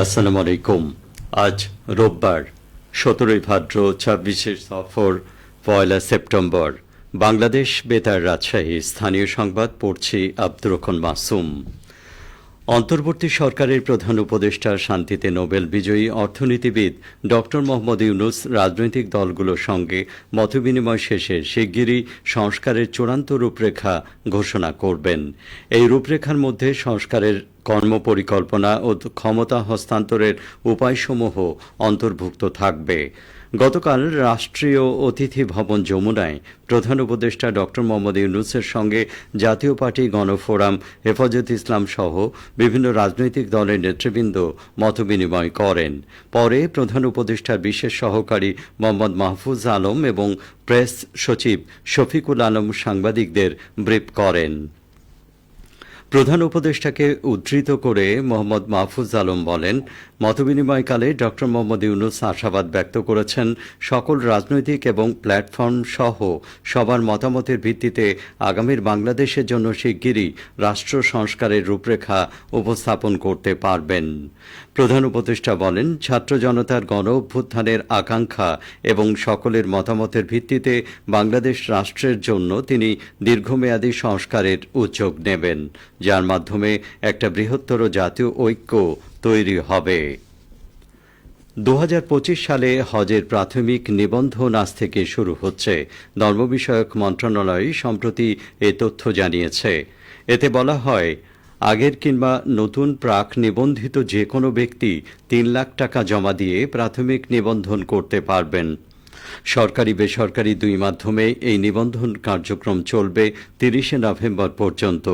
আসসালামু আলাইকুম। আজ রোববার ১৭ই ভাদ্র ২৬শে সফর ১লা সেপ্টেম্বর। বাংলাদেশ বেতার রাজশাহী স্থানীয় সংবাদ পড়ছি আব্দুর রহমান মাসুম। অন্তর্বর্তী সরকারের প্রধান উপদেষ্টা শান্তিতে নোবেল বিজয়ী অর্থনীতিবিদ ড মোহাম্মদ ইউনূস রাজনৈতিক দলগুলোর সঙ্গে মতবিনিময় শেষে শিগগিরই সংস্কারের চূড়ান্ত রূপরেখা ঘোষণা করবেন। এই রূপরেখার মধ্যে সংস্কারের কর্মপরিকল্পনা ও ক্ষমতা হস্তান্তরের উপায়সমূহ অন্তর্ভুক্ত থাকবে। গতকাল রাষ্ট্রীয় অতিথি ভবন যমুনায় প্রধান উপদেষ্টা ড মোহাম্মদ ইউনূসের সঙ্গে জাতীয় পার্টি গণফোরাম, হেফাজত ইসলাম সহ বিভিন্ন রাজনৈতিক দলের নেতৃবৃন্দ মতবিনিময় করেন। পরে প্রধান উপদেষ্টার বিশেষ সহকারী মোহাম্মদ মাহফুজ আলম এবং প্রেস সচিব শফিকুল আলম সাংবাদিকদের ব্রিফ করেন। প্রধান উপদেষ্টাকে উদ্ধৃত করে মোহাম্মদ মাহফুজ আলম বলেন, মতবিনিময়কালে ড মোহাম্মদ ইউনূস আশাবাদ ব্যক্ত করেছেন সকল রাজনৈতিক এবং প্ল্যাটফর্ম সহ সবার মতামতের ভিত্তিতে আগামীর বাংলাদেশের জন্য শিগগিরই রাষ্ট্র সংস্কারের রূপরেখা উপস্থাপন করতে পারবেন। প্রধান উপদেষ্টা বলেন, ছাত্র জনতার গণ অভ্যুত্থানের আকাঙ্ক্ষা এবং সকলের মতামতের ভিত্তিতে বাংলাদেশ রাষ্ট্রের জন্য তিনি দীর্ঘমেয়াদী সংস্কারের উদ্যোগ নেবেন, যার মাধ্যমে একটা বৃহত্তর জাতীয় ঐক্য তৈরি হবে। ২০২৫ সালে হজের প্রাথমিক নিবন্ধন আজ থেকে শুরু হচ্ছে। ধর্ম বিষয়ক মন্ত্রণালয় সম্প্রতি এ তথ্য জানিয়েছে। এতে বলা হয়, আগের কিংবা নতুন প্রাক নিবন্ধিত যে কোনো ব্যক্তি ৩ লাখ টাকা জমা দিয়ে প্রাথমিক নিবন্ধন করতে পারবেন। সরকারি বেসরকারি দুই মাধ্যমে এই নিবন্ধন কার্যক্রম চলবে ৩০শে নভেম্বর পর্যন্ত।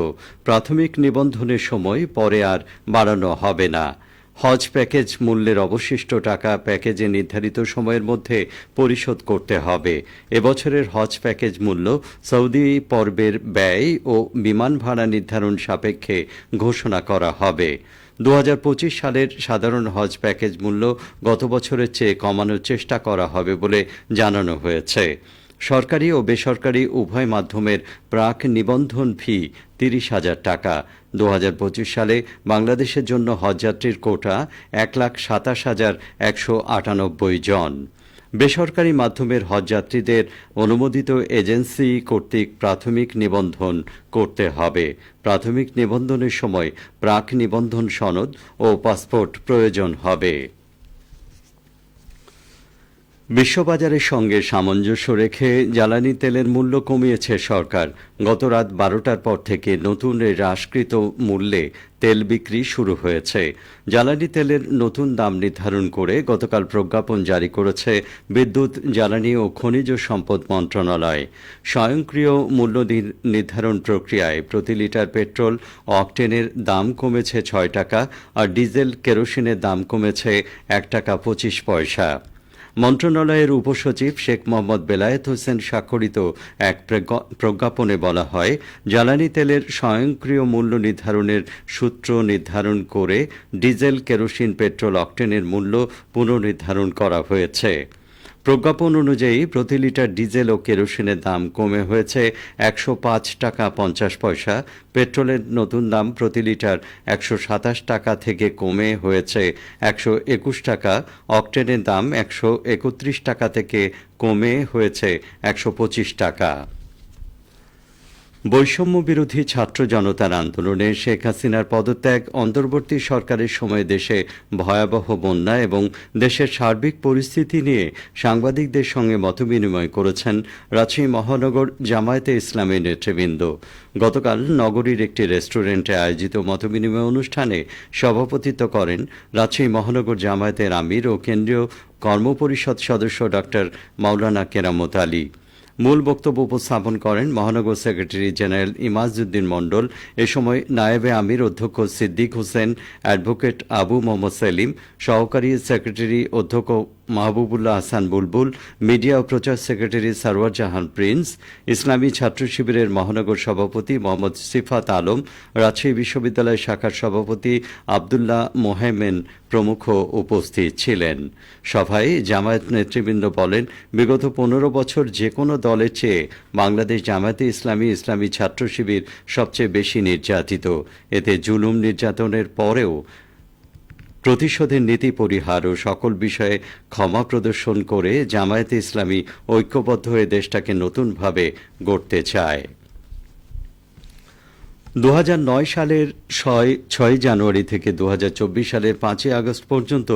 প্রাথমিক নিবন্ধনের সময় পরে আর বাড়ানো হবে না। হজ প্যাকেজ মূল্যের অবশিষ্ট টাকা প্যাকেজে নির্ধারিত সময়ের মধ্যে পরিশোধ করতে হবে। এবছরের হজ প্যাকেজ মূল্য সৌদি পর্বের ব্যয় ও বিমান ভাড়া নির্ধারণ সাপেক্ষে ঘোষণা করা হবে। ২০২৫ সালের সাধারণ হজ প্যাকেজ মূল্য গত বছরের চেয়ে কমানোর চেষ্টা করা হবে বলে জানানো হয়েছে। সরকারি ও বেসরকারি উভয় মাধ্যমের প্রাক নিবন্ধন ফি ৩০,০০০ টাকা। ২০২৫ সালে বাংলাদেশের জন্য হজযাত্রীর কোটা ১,২৭,১৯৮ জন। বেসরকারি মাধ্যমের হজযাত্রীদের অনুমোদিত এজেন্সি কর্তৃক প্রাথমিক নিবন্ধন করতে হবে। প্রাথমিক নিবন্ধনের সময় প্রাক নিবন্ধন সনদ ও পাসপোর্ট প্রয়োজন হবে। বিশ্ববাজারের সঙ্গে সামঞ্জস্য রেখে জ্বালানি তেলের মূল্য কমিয়েছে সরকার। গত রাত ১২টার পর থেকে নতুন হ্রাসকৃত মূল্যে তেল বিক্রি শুরু হয়েছে। জ্বালানি তেলের নতুন দাম নির্ধারণ করে গতকাল প্রজ্ঞাপন জারি করেছে বিদ্যুৎ, জ্বালানি ও খনিজ সম্পদ মন্ত্রণালয়। স্বয়ংক্রিয় মূল্য নির্ধারণ প্রক্রিয়ায় প্রতি লিটার পেট্রোল অকটেনের দাম কমেছে ৬ টাকা আর ডিজেল কেরোসিনের দাম কমেছে ১ টাকা ২৫ পয়সা। মন্ত্রণালয়ের উপসচিব শেখ মোহাম্মদ বেলায়েত হোসেন স্বাক্ষরিত এক প্রজ্ঞাপনে বলা হয়, জ্বালানি তেলের স্বয়ংক্রিয় মূল্য নির্ধারণের সূত্র নির্ধারণ করে ডিজেল, কেরোসিন, পেট্রোল, অকটেনের মূল্য পুনর্নির্ধারণ করা হয়েছে। প্রজ্ঞাপন অনুযায়ী প্রতি লিটার ডিজেল ও কেরোসিনের দাম কমে হয়েছে ১০৫ টাকা ৫০ পয়সা। পেট্রোলের নতুন দাম প্রতি লিটার ১২৭ টাকা থেকে কমে হয়েছে ১২১ টাকা। অকটেনের দাম ১৩১ টাকা থেকে কমে হয়েছে ১২৫ টাকা। বৈষম্য বিরোধী ছাত্র জনতার আন্দোলনে শেখ হাসিনার পদত্যাগ, অন্তর্বর্তী সরকারের সময়ে দেশে ভয়াবহ বন্যা এবং দেশের সার্বিক পরিস্থিতি নিয়ে সাংবাদিকদের সঙ্গে মতবিনিময় করেছেন রাজশাহী মহানগর জামায়াতে ইসলামী নেতৃবৃন্দ। গতকাল নগরীর একটি রেস্টুরেন্টে আয়োজিত মতবিনিময় অনুষ্ঠানে সভাপতিত্ব করেন রাজশাহী মহানগর জামায়াতের আমির ও কেন্দ্রীয় কর্মপরিষদ সদস্য ড মাওলানা কেরামত আলী। মূল বক্তব্য উপস্থাপন করেন মহানগর সেক্রেটারি জেনারেল ইমাজউদ্দিন মণ্ডল। এ সময় নায়েবে আমির অধ্যক্ষ সিদ্দিক হোসেন, অ্যাডভোকেট আবু মোহাম্মদ সেলিম, সহকারী সেক্রেটারি অধ্যক্ষ মাহবুবুল্লাহ হাসান বুলবুল, মিডিয়া ও প্রচার সেক্রেটারি সরওয়ার জাহান প্রিন্স, ইসলামী ছাত্র শিবিরের মহানগর সভাপতি মোহাম্মদ সিফাত আলম, রাজশাহী বিশ্ববিদ্যালয় শাখার সভাপতি আবদুল্লাহ মোহেমেন প্রমুখ উপস্থিত ছিলেন। সভায় জামায়াত নেতৃবৃন্দ বলেন, বিগত ১৫ বছর যে কোনো দলের চেয়ে বাংলাদেশ জামায়াতে ইসলামী, ইসলামী ছাত্র শিবির সবচেয়ে বেশি নির্যাতিত। এতে জুলুম নির্যাতনের পরেও প্রতিশোধের নীতি পরিহার ও সকল বিষয়ে ক্ষমা প্রদর্শন করে জামায়াতে ইসলামী ঐক্যবদ্ধ হয়ে দেশটাকে নতুনভাবে গড়তে চায়। 2009 সালের 6 জানুয়ারি থেকে 2024 সালের 5 আগস্ট পর্যন্ত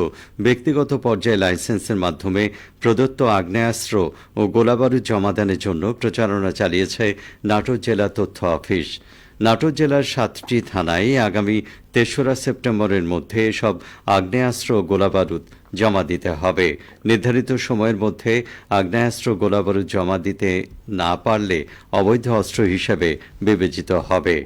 ব্যক্তিগত পর্যায়ে লাইসেন্সের মাধ্যমে প্রদত্ত আগ্নেয়াস্ত্র ও গোলাবারুদ জমাদানের জন্য প্রচারণা চালিয়েছে নাটোর জেলা তথ্য অফিস। নাটোর জেলার 7টি থানায় আগামী 3রা সেপ্টেম্বরের মধ্যে সব আগ্নেয়াস্ত্র ও গোলাবারুদ জমা দিতে হবে। নির্ধারিত সময়ের মধ্যে আগ্নেয়াস্ত্র গোলাবারুদ জমা দিতে না পারলে অবৈধ অস্ত্র হিসেবে বিবেচিত হবে।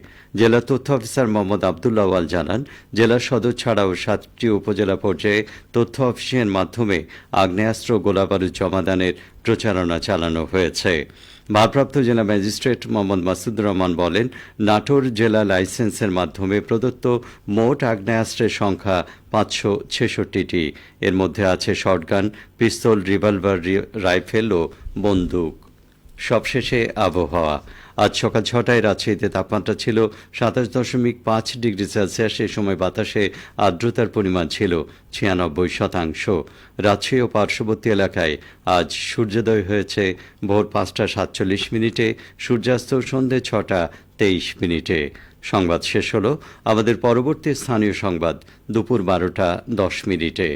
জেলা তথ্য অফিসার মোহাম্মদ আবদুল্লাহ আওয়াল জানান, জেলা সদর ছাড়াও 7টি উপজেলা পর্যায়ে তথ্য অফিসের মাধ্যমে আগ্নেয়াস্ত্র গোলাবারুদ জমাদানের প্রচারণা চালানো হয়েছে। ভারপ্রাপ্ত জেলা ম্যাজিস্ট্রেট মোহাম্মদ মাসুদুর রহমান বলেন, নাটোর জেলা লাইসেন্সের মাধ্যমে প্রদত্ত মোট আগ্নেয়াস্ত্রের সংখ্যা 566টি। এর মধ্যে আছে শটগান, পিস্তল, রিভলভার, রাইফেল ও বন্দুক। সবশেষে আবহাওয়া। আজ সকাল 6টায় রাজশাহীতে তাপমাত্রা ছিল 27.5 ডিগ্রি সেলসিয়াস। এ সময় বাতাসে আর্দ্রতার পরিমাণ ছিল 96%। রাজশাহী ও পার্শ্ববর্তী এলাকায় আজ সূর্যোদয় হয়েছে ভোর 5টা 47 মিনিটে, সূর্যাস্ত সন্ধ্যে 6টা 23 মিনিটে। সংবাদ শেষ হলো। আমাদের পরবর্তী স্থানীয় সংবাদ দুপুর 12টা 10 মিনিটে।